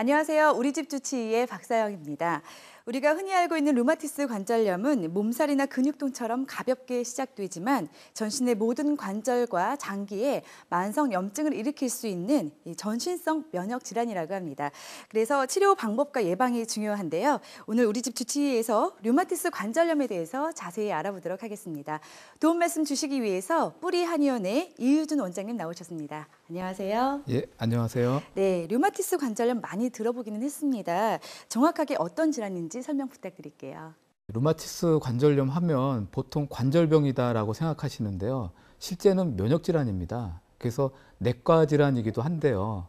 안녕하세요. 우리 집 주치의의 박사영입니다. 우리가 흔히 알고 있는 루마티스 관절염은 몸살이나 근육통처럼 가볍게 시작되지만 전신의 모든 관절과 장기에 만성 염증을 일으킬 수 있는 전신성 면역 질환이라고 합니다. 그래서 치료 방법과 예방이 중요한데요. 오늘 우리 집 주치의에서 루마티스 관절염에 대해서 자세히 알아보도록 하겠습니다. 도움 말씀 주시기 위해서 뿌리 한의원의 이유준 원장님 나오셨습니다. 안녕하세요. 예, 안녕하세요. 네, 류마티스 관절염 많이 들어보기는 했습니다. 정확하게 어떤 질환인지 설명 부탁드릴게요. 루마티스 관절염 하면 보통 관절병이다라고 생각하시는데요. 실제는 면역질환입니다. 그래서 내과 질환이기도 한데요.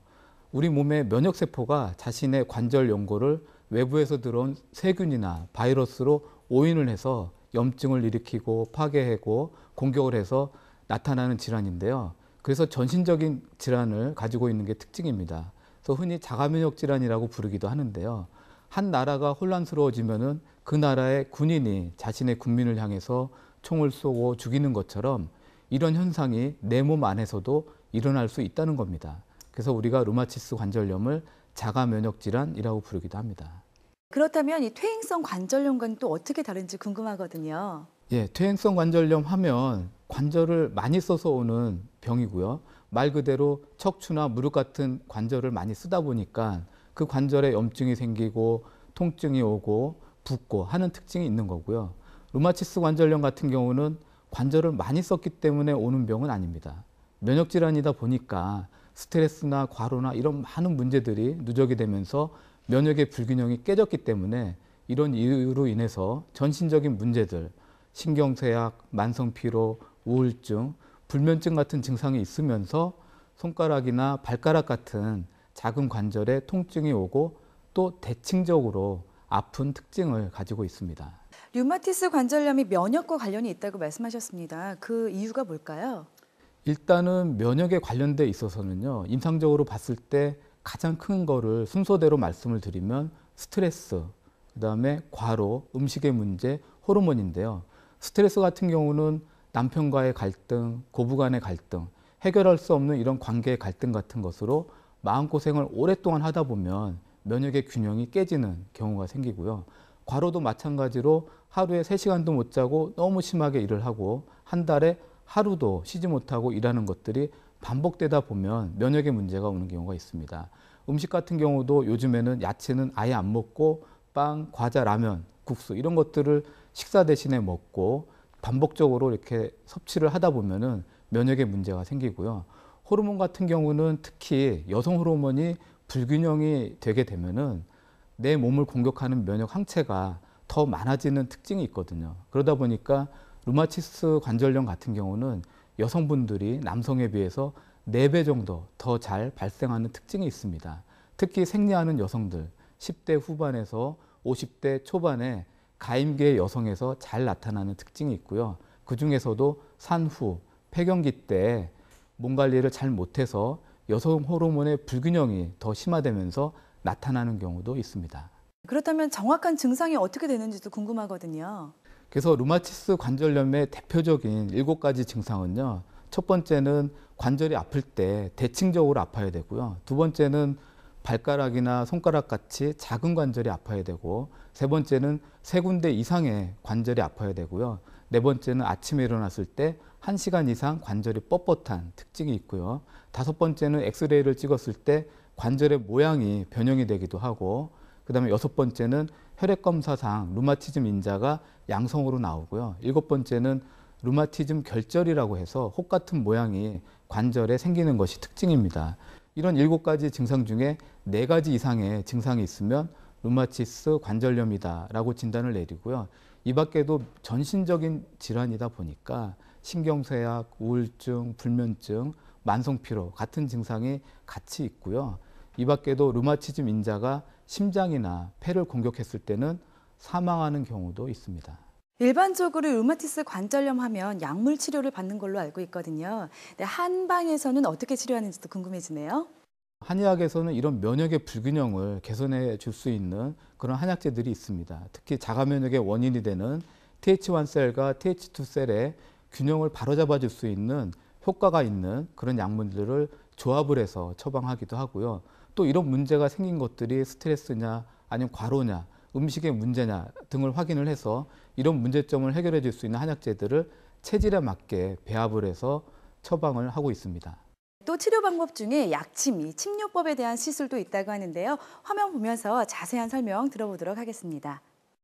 우리 몸의 면역세포가 자신의 관절 연골을 외부에서 들어온 세균이나 바이러스로 오인을 해서 염증을 일으키고 파괴하고 공격을 해서 나타나는 질환인데요. 그래서 전신적인 질환을 가지고 있는 게 특징입니다. 그래서 흔히 자가면역 질환이라고 부르기도 하는데요. 한 나라가 혼란스러워지면은 그 나라의 군인이 자신의 국민을 향해서 총을 쏘고 죽이는 것처럼 이런 현상이 내 몸 안에서도 일어날 수 있다는 겁니다. 그래서 우리가 루마티스 관절염을 자가면역 질환이라고 부르기도 합니다. 그렇다면 이 퇴행성 관절염과는 또 어떻게 다른지 궁금하거든요. 예, 퇴행성 관절염 하면 관절을 많이 써서 오는 병이고요. 말 그대로 척추나 무릎 같은 관절을 많이 쓰다 보니까 그 관절에 염증이 생기고 통증이 오고 붓고 하는 특징이 있는 거고요. 루마티스 관절염 같은 경우는 관절을 많이 썼기 때문에 오는 병은 아닙니다. 면역질환이다 보니까 스트레스나 과로나 이런 많은 문제들이 누적이 되면서 면역의 불균형이 깨졌기 때문에 이런 이유로 인해서 전신적인 문제들, 신경쇠약, 만성피로, 우울증, 불면증 같은 증상이 있으면서 손가락이나 발가락 같은 작은 관절에 통증이 오고 또 대칭적으로 아픈 특징을 가지고 있습니다. 류마티스 관절염이 면역과 관련이 있다고 말씀하셨습니다. 그 이유가 뭘까요? 일단은 면역에 관련돼 있어서는요. 임상적으로 봤을 때 가장 큰 거를 순서대로 말씀을 드리면 스트레스, 그다음에 과로, 음식의 문제, 호르몬인데요. 스트레스 같은 경우는 남편과의 갈등, 고부간의 갈등, 해결할 수 없는 이런 관계의 갈등 같은 것으로 마음고생을 오랫동안 하다 보면 면역의 균형이 깨지는 경우가 생기고요. 과로도 마찬가지로 하루에 3시간도 못 자고 너무 심하게 일을 하고 한 달에 하루도 쉬지 못하고 일하는 것들이 반복되다 보면 면역의 문제가 오는 경우가 있습니다. 음식 같은 경우도 요즘에는 야채는 아예 안 먹고 빵, 과자, 라면, 국수 이런 것들을 식사 대신에 먹고 반복적으로 이렇게 섭취를 하다 보면은 면역의 문제가 생기고요. 호르몬 같은 경우는 특히 여성 호르몬이 불균형이 되게 되면은 내 몸을 공격하는 면역 항체가 더 많아지는 특징이 있거든요. 그러다 보니까 루마티스 관절염 같은 경우는 여성분들이 남성에 비해서 4배 정도 더 잘 발생하는 특징이 있습니다. 특히 생리하는 여성들, 10대 후반에서 50대 초반에 가임기의 여성에서 잘 나타나는 특징이 있고요. 그 중에서도 산후, 폐경기 때 몸 관리를 잘 못해서 여성 호르몬의 불균형이 더 심화되면서 나타나는 경우도 있습니다. 그렇다면 정확한 증상이 어떻게 되는지도 궁금하거든요. 그래서 루마티스 관절염의 대표적인 7가지 증상은요. 첫 번째는 관절이 아플 때 대칭적으로 아파야 되고요. 두 번째는 발가락이나 손가락 같이 작은 관절이 아파야 되고, 세 번째는 3군데 이상의 관절이 아파야 되고요. 네 번째는 아침에 일어났을 때 1시간 이상 관절이 뻣뻣한 특징이 있고요. 다섯 번째는 엑스레이를 찍었을 때 관절의 모양이 변형이 되기도 하고, 그다음에 여섯 번째는 혈액검사상 루마티즘 인자가 양성으로 나오고요. 일곱 번째는 루마티즘 결절이라고 해서 혹 같은 모양이 관절에 생기는 것이 특징입니다. 이런 7가지 증상 중에 4가지 이상의 증상이 있으면 루마티스 관절염이다라고 진단을 내리고요. 이 밖에도 전신적인 질환이다 보니까 신경쇠약, 우울증, 불면증, 만성피로 같은 증상이 같이 있고요. 이 밖에도 루마티즘 인자가 심장이나 폐를 공격했을 때는 사망하는 경우도 있습니다. 일반적으로 류마티스 관절염 하면 약물 치료를 받는 걸로 알고 있거든요. 근데 한방에서는 어떻게 치료하는지도 궁금해지네요. 한의학에서는 이런 면역의 불균형을 개선해 줄 수 있는 그런 한약재들이 있습니다. 특히 자가면역의 원인이 되는 TH1셀과 TH2셀의 균형을 바로잡아 줄 수 있는 효과가 있는 그런 약물들을 조합을 해서 처방하기도 하고요. 또 이런 문제가 생긴 것들이 스트레스냐 아니면 과로냐 음식의 문제냐 등을 확인을 해서 이런 문제점을 해결해 줄 수 있는 한약재들을 체질에 맞게 배합을 해서 처방을 하고 있습니다. 또 치료 방법 중에 약침, 이 침요법에 대한 시술도 있다고 하는데요. 화면 보면서 자세한 설명 들어보도록 하겠습니다.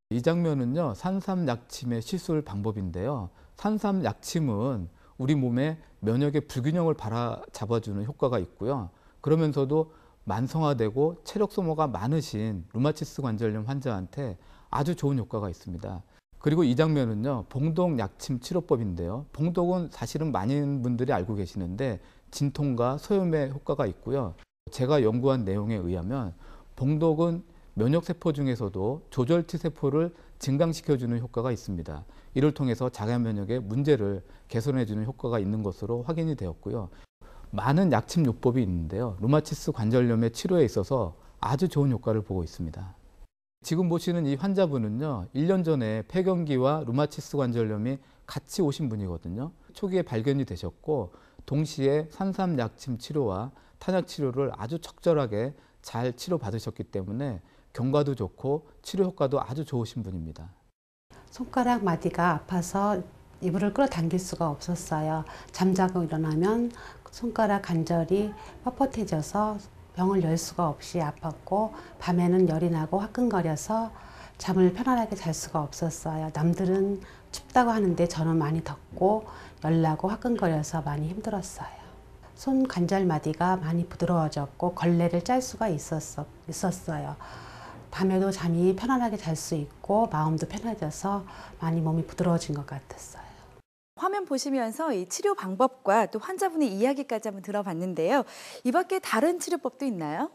이 장면은요, 산삼약침의 시술 방법인데요. 산삼약침은 우리 몸의 면역의 불균형을 바로잡아주는 효과가 있고요. 그러면서도 만성화되고 체력 소모가 많으신 루마티스 관절염 환자한테 아주 좋은 효과가 있습니다. 그리고 이 장면은요, 봉독약침 치료법인데요. 봉독은 사실은 많은 분들이 알고 계시는데 진통과 소염에 효과가 있고요. 제가 연구한 내용에 의하면 봉독은 면역세포 중에서도 조절T 세포를 증강시켜주는 효과가 있습니다. 이를 통해서 자가 면역의 문제를 개선해주는 효과가 있는 것으로 확인이 되었고요. 많은 약침 요법이 있는데요. 루마티스 관절염의 치료에 있어서 아주 좋은 효과를 보고 있습니다. 지금 보시는 이 환자분은요, 1년 전에 폐경기와 루마티스 관절염이 같이 오신 분이거든요. 초기에 발견이 되셨고 동시에 산삼약침 치료와 탄약 치료를 아주 적절하게 잘 치료받으셨기 때문에 경과도 좋고 치료 효과도 아주 좋으신 분입니다. 손가락 마디가 아파서 이불을 끌어당길 수가 없었어요. 잠자고 일어나면 손가락 관절이 뻣뻣해져서 병을 열 수가 없이 아팠고 밤에는 열이 나고 화끈거려서 잠을 편안하게 잘 수가 없었어요. 남들은 춥다고 하는데 저는 많이 덥고 열나고 화끈거려서 많이 힘들었어요. 손 관절 마디가 많이 부드러워졌고 걸레를 짤 수가 있었어요. 밤에도 잠이 편안하게 잘 수 있고 마음도 편해져서 많이 몸이 부드러워진 것 같았어요. 화면 보시면서 이 치료 방법과 또 환자분의 이야기까지 한번 들어봤는데요. 이 밖에 다른 치료법도 있나요?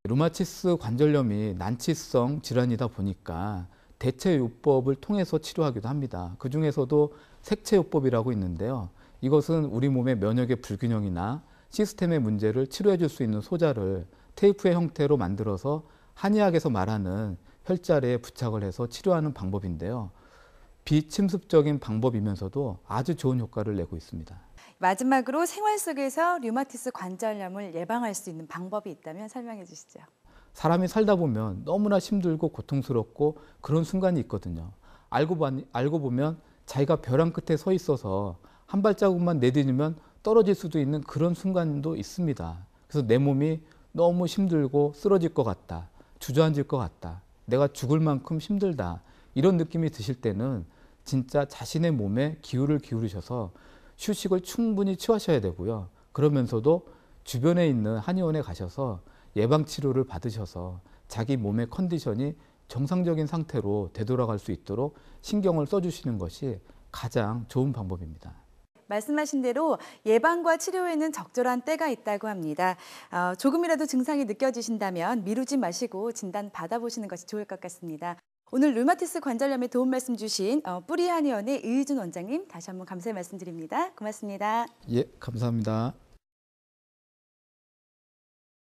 루마티스 관절염이 난치성 질환이다 보니까 대체요법을 통해서 치료하기도 합니다. 그 중에서도 색채요법이라고 있는데요. 이것은 우리 몸의 면역의 불균형이나 시스템의 문제를 치료해 줄 수 있는 소자를 테이프의 형태로 만들어서 한의학에서 말하는 혈자리에 부착을 해서 치료하는 방법인데요. 비침습적인 방법이면서도 아주 좋은 효과를 내고 있습니다. 마지막으로 생활 속에서 루마티스 관절염을 예방할 수 있는 방법이 있다면 설명해 주시죠. 사람이 살다 보면 너무나 힘들고 고통스럽고 그런 순간이 있거든요. 알고 보면 자기가 벼랑 끝에 서 있어서 한 발자국만 내디디면 떨어질 수도 있는 그런 순간도 있습니다. 그래서 내 몸이 너무 힘들고 쓰러질 것 같다, 주저앉을 것 같다, 내가 죽을 만큼 힘들다, 이런 느낌이 드실 때는 진짜 자신의 몸에 기울을 기울이셔서 휴식을 충분히 취하셔야 되고요. 그러면서도 주변에 있는 한의원에 가셔서 예방치료를 받으셔서 자기 몸의 컨디션이 정상적인 상태로 되돌아갈 수 있도록 신경을 써주시는 것이 가장 좋은 방법입니다. 말씀하신 대로 예방과 치료에는 적절한 때가 있다고 합니다. 조금이라도 증상이 느껴지신다면 미루지 마시고 진단 받아보시는 것이 좋을 것 같습니다. 오늘 루마티스 관절염에 도움 말씀 주신 뿌리한의원의 의준 원장님 다시 한번 감사의 말씀드립니다. 고맙습니다. 예, 감사합니다.